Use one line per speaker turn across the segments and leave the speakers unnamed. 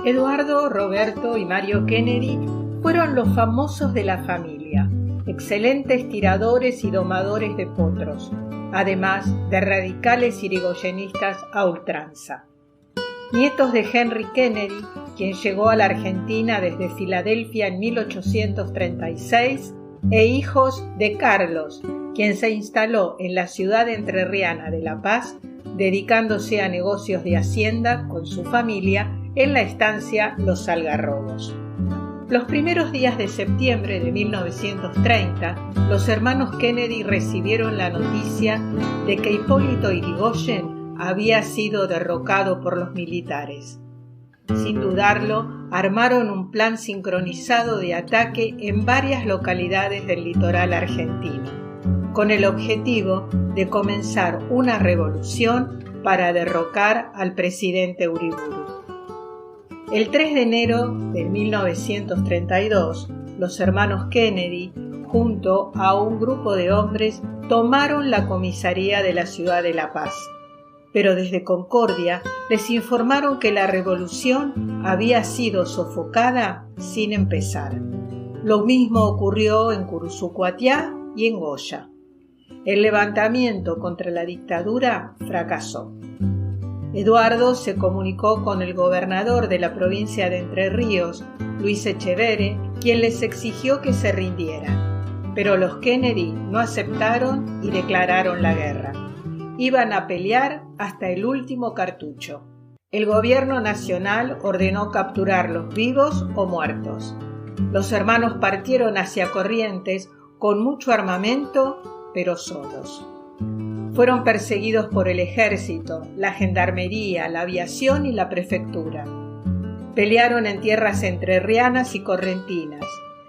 Eduardo, Roberto y Mario Kennedy fueron los famosos de la familia, excelentes tiradores y domadores de potros, además de radicales irigoyenistas a ultranza. Nietos de Henry Kennedy, quien llegó a la Argentina desde Filadelfia en 1836, e hijos de Carlos, quien se instaló en la ciudad entrerriana de La Paz, dedicándose a negocios de hacienda con su familia en la estancia Los Algarrobos. Los primeros días de septiembre de 1930, los hermanos Kennedy recibieron la noticia de que Hipólito Yrigoyen había sido derrocado por los militares. Sin dudarlo, armaron un plan sincronizado de ataque en varias localidades del litoral argentino, con el objetivo de comenzar una revolución para derrocar al presidente Uriburu. El 3 de enero de 1932, los hermanos Kennedy, junto a un grupo de hombres, tomaron la comisaría de la ciudad de La Paz. Pero desde Concordia les informaron que la revolución había sido sofocada sin empezar. Lo mismo ocurrió en Curuzucuatiá y en Goya. El levantamiento contra la dictadura fracasó. Eduardo se comunicó con el gobernador de la provincia de Entre Ríos, Luis Echeverre, quien les exigió que se rindieran. Pero los Kennedy no aceptaron y declararon la guerra. Iban a pelear hasta el último cartucho. El gobierno nacional ordenó capturarlos vivos o muertos. Los hermanos partieron hacia Corrientes con mucho armamento, pero solos. Fueron perseguidos por el ejército, la gendarmería, la aviación y la prefectura. Pelearon en tierras entrerrianas y correntinas,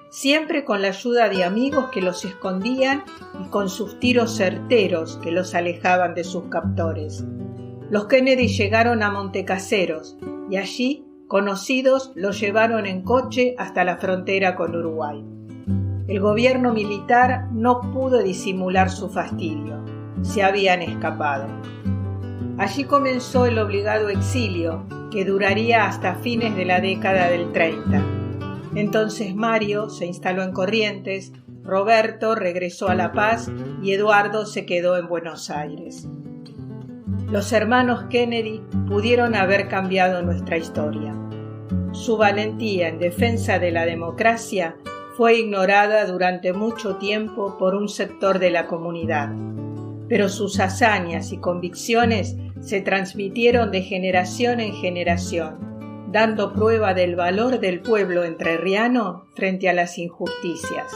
siempre con la ayuda de amigos que los escondían y con sus tiros certeros que los alejaban de sus captores. Los Kennedy llegaron a Montecaseros y allí, conocidos, los llevaron en coche hasta la frontera con Uruguay. El gobierno militar no pudo disimular su fastidio. Se habían escapado. Allí comenzó el obligado exilio, que duraría hasta fines de la década del 30. Entonces Mario se instaló en Corrientes, Roberto regresó a La Paz y Eduardo se quedó en Buenos Aires. Los hermanos Kennedy pudieron haber cambiado nuestra historia. Su valentía en defensa de la democracia fue ignorada durante mucho tiempo por un sector de la comunidad. Pero sus hazañas y convicciones se transmitieron de generación en generación, dando prueba del valor del pueblo entrerriano frente a las injusticias.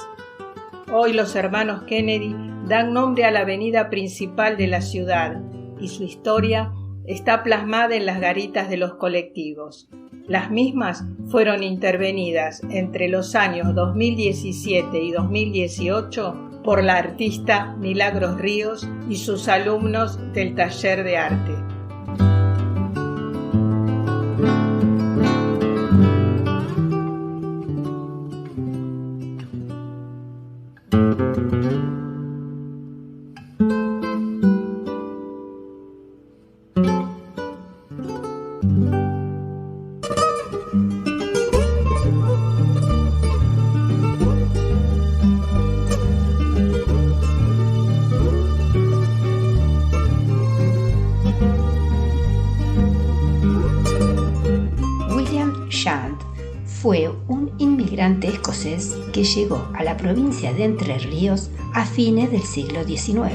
Hoy los hermanos Kennedy dan nombre a la avenida principal de la ciudad y su historia está plasmada en las garitas de los colectivos. Las mismas fueron intervenidas entre los años 2017 y 2018 por la artista Milagros Ríos y sus alumnos del taller de arte.
Fue un inmigrante escocés que llegó a la provincia de Entre Ríos a fines del siglo XIX.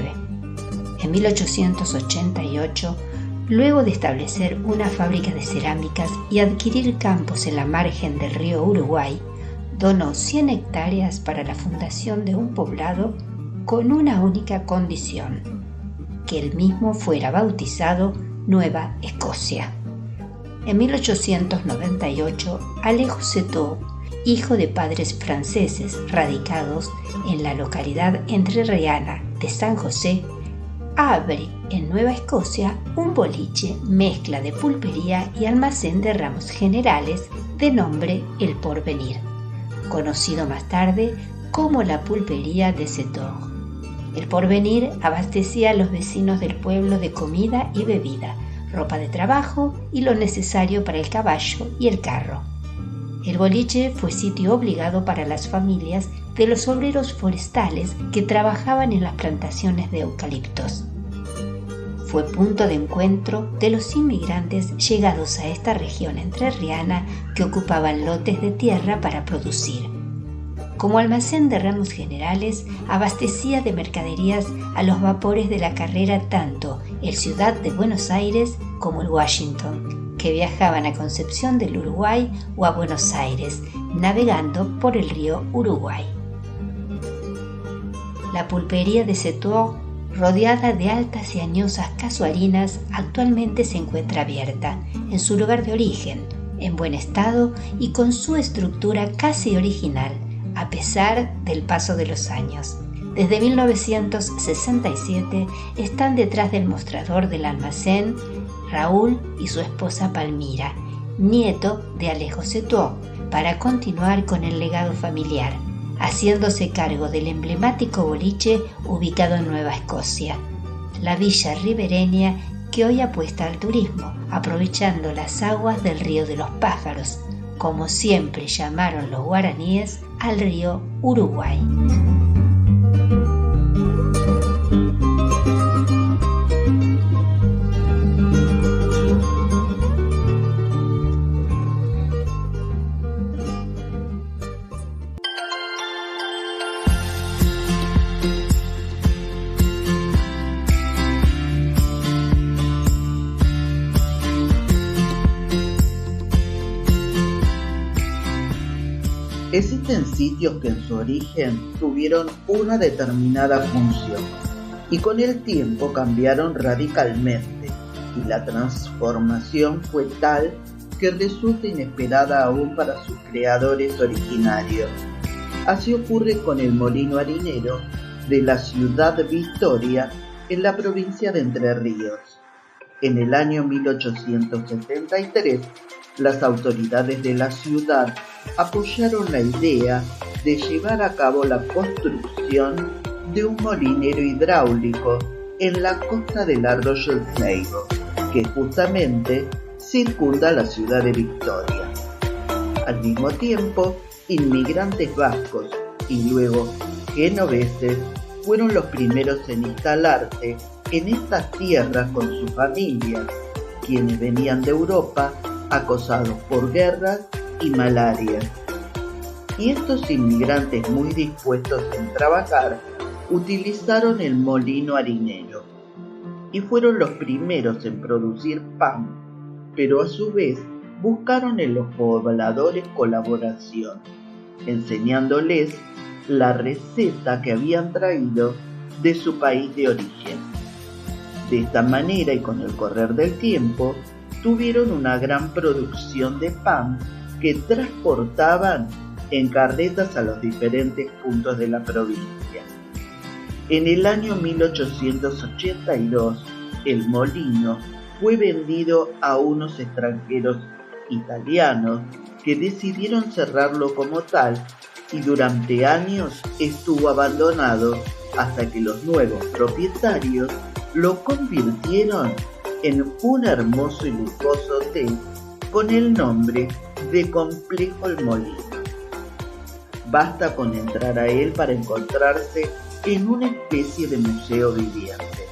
En 1888, luego de establecer una fábrica de cerámicas y adquirir campos en la margen del río Uruguay, donó 100 hectáreas para la fundación de un poblado con una única condición: que el mismo fuera bautizado Nueva Escocia. En 1898, Alejo Cetó, hijo de padres franceses radicados en la localidad entrerriana de San José, abre en Nueva Escocia un boliche mezcla de pulpería y almacén de ramos generales de nombre El Porvenir, conocido más tarde como la pulpería de Cetó. El Porvenir abastecía a los vecinos del pueblo de comida y bebida, ropa de trabajo y lo necesario para el caballo y el carro. El boliche fue sitio obligado para las familias de los obreros forestales que trabajaban en las plantaciones de eucaliptos. Fue punto de encuentro de los inmigrantes llegados a esta región entrerriana que ocupaban lotes de tierra para producir. Como almacén de ramos generales, abastecía de mercaderías a los vapores de la carrera tanto el Ciudad de Buenos Aires como el Washington, que viajaban a Concepción del Uruguay o a Buenos Aires, navegando por el río Uruguay. La pulpería de Setuor, rodeada de altas y añosas casuarinas, actualmente se encuentra abierta en su lugar de origen, en buen estado y con su estructura casi original, a pesar del paso de los años. Desde 1967 están detrás del mostrador del almacén Raúl y su esposa Palmira, nieto de Alejo Setuor, para continuar con el legado familiar, haciéndose cargo del emblemático boliche ubicado en Nueva Escocia, la villa ribereña que hoy apuesta al turismo, aprovechando las aguas del río de los pájaros, como siempre llamaron los guaraníes al río Uruguay.
Existen sitios que en su origen tuvieron una determinada función y con el tiempo cambiaron radicalmente, y la transformación fue tal que resulta inesperada aún para sus creadores originarios. Así ocurre con el molino harinero de la ciudad Victoria en la provincia de Entre Ríos. En el año 1873, las autoridades de la ciudad apoyaron la idea de llevar a cabo la construcción de un molinero hidráulico en la costa del arroyo El Ceibo, que justamente circunda la ciudad de Victoria. Al mismo tiempo, inmigrantes vascos y luego genoveses fueron los primeros en instalarse en estas tierras con sus familias, quienes venían de Europa acosados por guerras y malaria. Y estos inmigrantes muy dispuestos en trabajar utilizaron el molino harinero y fueron los primeros en producir pan, pero a su vez buscaron en los pobladores colaboración, enseñándoles la receta que habían traído de su país de origen. De esta manera y con el correr del tiempo, tuvieron una gran producción de pan que transportaban en carretas a los diferentes puntos de la provincia. En el año 1882, el molino fue vendido a unos extranjeros italianos que decidieron cerrarlo como tal y durante años estuvo abandonado hasta que los nuevos propietarios lo convirtieron en un hermoso y lujoso hotel con el nombre de Complejo El Molino. Basta con entrar a él para encontrarse en una especie de museo viviente.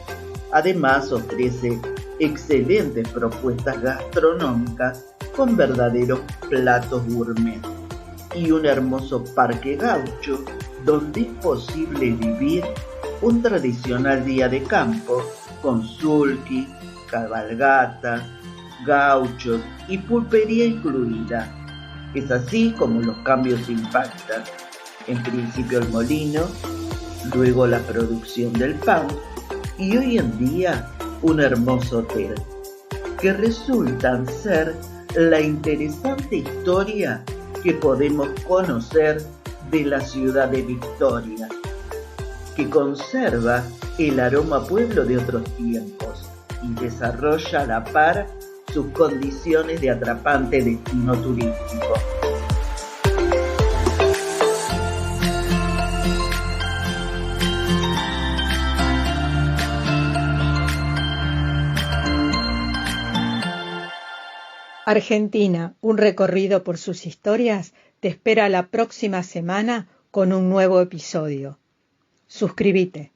Además ofrece excelentes propuestas gastronómicas con verdaderos platos gourmet y un hermoso parque gaucho donde es posible vivir un tradicional día de campo con sulky, cabalgata, gauchos y pulpería incluida. Es así como los cambios impactan. En principio el molino, luego la producción del pan y hoy en día un hermoso hotel, que resultan ser la interesante historia que podemos conocer de la ciudad de Victoria, que conserva el aroma a pueblo de otros tiempos y desarrolla a la par sus condiciones de atrapante destino turístico.
Argentina, un recorrido por sus historias, te espera la próxima semana con un nuevo episodio. Suscríbete.